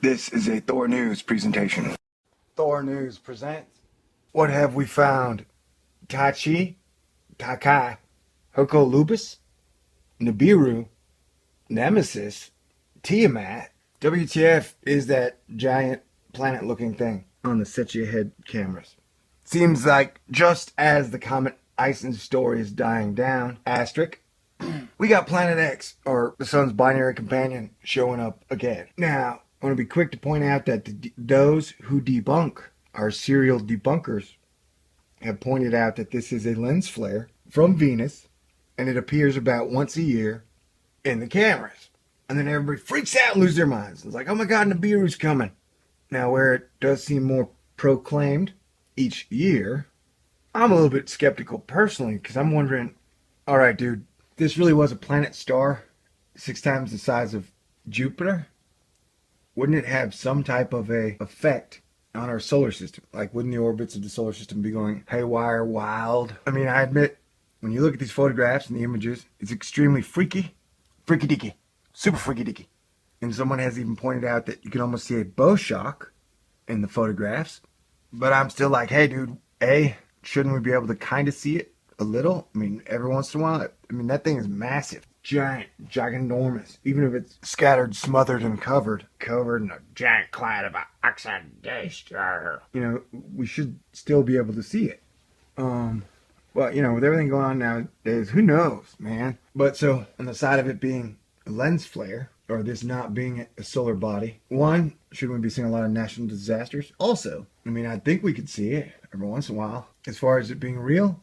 This is a Thor News presentation. Thor News presents What Have We Found? Tyche, Tyche, Hercolubus, Nibiru, Nemesis, Tiamat. WTF is that giant planet-looking thing on the set-your-head cameras. Seems like just as the comet Ison's story is dying down, asterisk, we got Planet X, or the sun's binary companion, showing up again. Now, I want to be quick to point out that those who debunk are serial debunkers have pointed out that this is a lens flare from Venus, and it appears about once a year in the cameras. And then everybody freaks out and loses their minds. It's like, oh my God, Nibiru's coming. Now, where it does seem more proclaimed each year, I'm a little bit skeptical personally, because I'm wondering, all right, dude, this really was a planet star 6 times the size of Jupiter. Wouldn't it have some type of a effect on our solar system? Like, wouldn't the orbits of the solar system be going haywire wild? I mean, I admit, when you look at these photographs and the images, it's extremely freaky deaky, super freaky deaky. And someone has even pointed out that you can almost see a bow shock in the photographs. But I'm still like, hey, dude, shouldn't we be able to kind of see it a little? I mean, every once in a while. I mean, that thing is massive. Giant, giganormous. Even if it's scattered, smothered, and covered in a giant cloud of oxide dust. You know, we should still be able to see it. Well, you know, with everything going on nowadays, who knows, man? But so, on the side of it being a lens flare, or this not being a solar body, one, shouldn't we be seeing a lot of national disasters? Also, I mean, I think we could see it every once in a while. As far as it being real,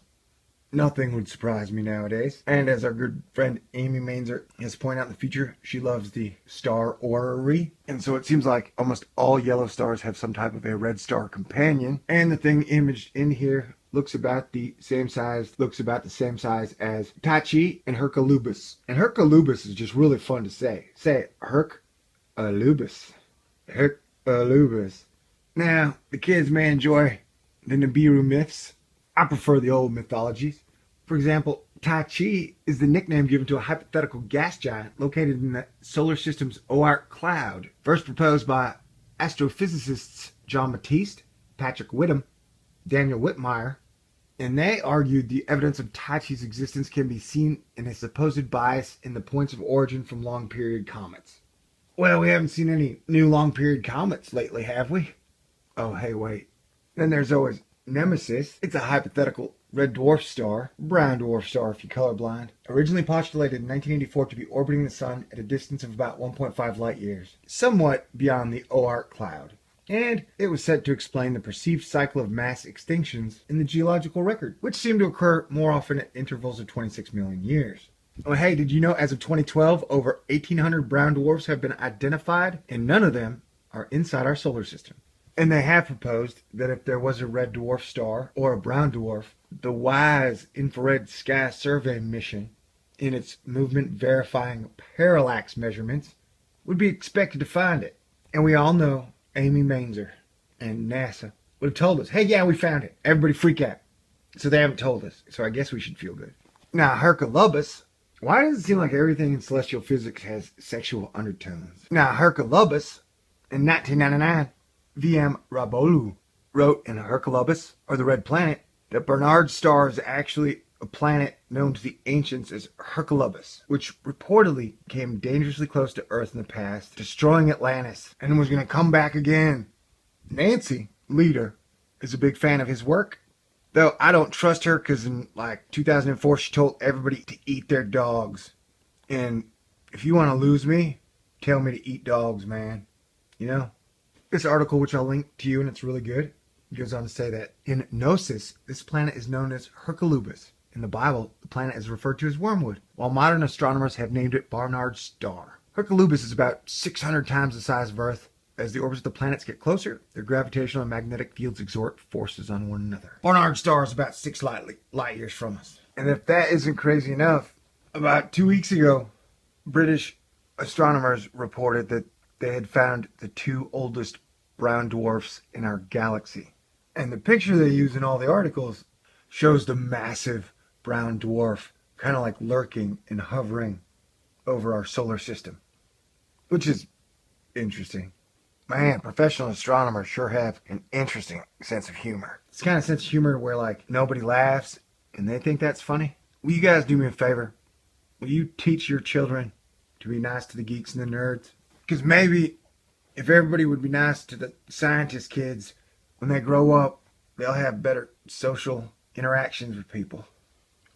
nothing would surprise me nowadays. And as our good friend Amy Mainzer has pointed out in the future, she loves the star orrery. And so it seems like almost all yellow stars have some type of a red star companion. And the thing imaged in here looks about the same size as Tyche and Hercolubus. And Hercolubus is just really fun to say. Say it, Hercolubus. Hercolubus. Now, the kids may enjoy the Nibiru myths. I prefer the old mythologies. For example, Tyche is the nickname given to a hypothetical gas giant located in the solar system's Oort cloud, first proposed by astrophysicists John Baptiste, Patrick Whittam, Daniel Whitmire, and they argued the evidence of Tyche's existence can be seen in a supposed bias in the points of origin from long-period comets. Well, we haven't seen any new long-period comets lately, have we? Oh, hey, wait. Then there's always Nemesis. It's a hypothetical red dwarf star, brown dwarf star if you're colorblind, originally postulated in 1984 to be orbiting the sun at a distance of about 1.5 light years, somewhat beyond the Oort cloud. And it was said to explain the perceived cycle of mass extinctions in the geological record, which seem to occur more often at intervals of 26 million years. Oh, hey, did you know as of 2012, over 1,800 brown dwarfs have been identified, and none of them are inside our solar system? And they have proposed that if there was a red dwarf star or a brown dwarf, the WISE infrared sky survey mission, in its movement verifying parallax measurements, would be expected to find it. And we all know Amy Mainzer and NASA would have told us, hey, yeah, we found it. Everybody freak out. So they haven't told us. So I guess we should feel good. Now, Hercolubus. Why does it seem like everything in celestial physics has sexual undertones? Now, Hercolubus, in 1999, V.M. Rabolu wrote in Hercolubus, or the Red Planet, that Barnard's star is actually a planet known to the ancients as Hercolubus, which reportedly came dangerously close to Earth in the past, destroying Atlantis, and was going to come back again. Nancy, leader, is a big fan of his work, though I don't trust her because in 2004 she told everybody to eat their dogs. And if you want to lose me, tell me to eat dogs, man. You know? This article, which I'll link to you, and it's really good, goes on to say that in Gnosis, this planet is known as Hercolubus. In the Bible, the planet is referred to as Wormwood, while modern astronomers have named it Barnard's star. Hercolubus is about 600 times the size of Earth. As the orbits of the planets get closer, their gravitational and magnetic fields exert forces on one another. Barnard's star is about 6 light years from us. And if that isn't crazy enough, about 2 weeks ago, British astronomers reported that they had found the 2 oldest brown dwarfs in our galaxy. And the picture they use in all the articles shows the massive brown dwarf kind of like lurking and hovering over our solar system, which is interesting. Man, professional astronomers sure have an interesting sense of humor. It's kind of sense of humor where, like, nobody laughs and they think that's funny. Will you guys do me a favor? Will you teach your children to be nice to the geeks and the nerds? Because maybe if everybody would be nice to the scientist kids, when they grow up, they'll have better social interactions with people.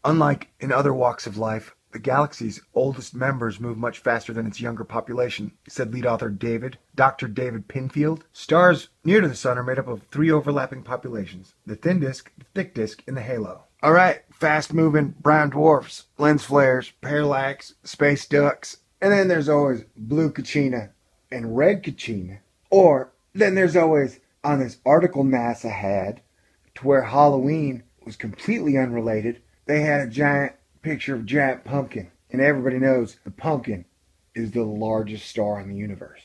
Unlike in other walks of life, the galaxy's oldest members move much faster than its younger population, said lead author Dr. David Pinfield. Stars near to the sun are made up of 3 overlapping populations: the thin disk, the thick disk, and the halo. All right, fast-moving brown dwarfs, lens flares, parallax, space ducks, and then there's always blue Kachina and red Kachina. Or then there's always, on this article NASA had, to where Halloween was completely unrelated, they had a giant picture of a giant pumpkin, and everybody knows the pumpkin is the largest star in the universe.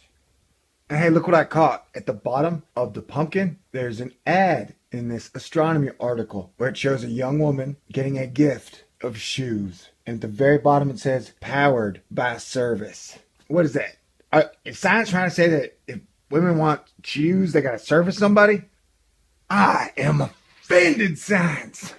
And hey, look what I caught. At the bottom of the pumpkin, there's an ad in this astronomy article where it shows a young woman getting a gift of shoes. And at the very bottom it says, powered by service. What is that? Is science trying to say that if women want shoes, they gotta service somebody? I am offended, science.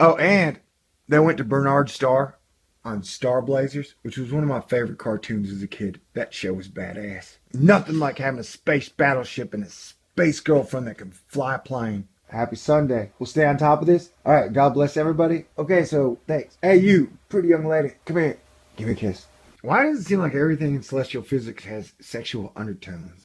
Oh, and they went to Bernard Starr on Star Blazers, which was one of my favorite cartoons as a kid. That show was badass. Nothing like having a space battleship and a space girlfriend that can fly a plane. Happy Sunday. We'll stay on top of this. All right, God bless everybody. Okay, so thanks. Hey, you, pretty young lady, come here. Give me a kiss. Why does it seem like everything in celestial physics has sexual undertones?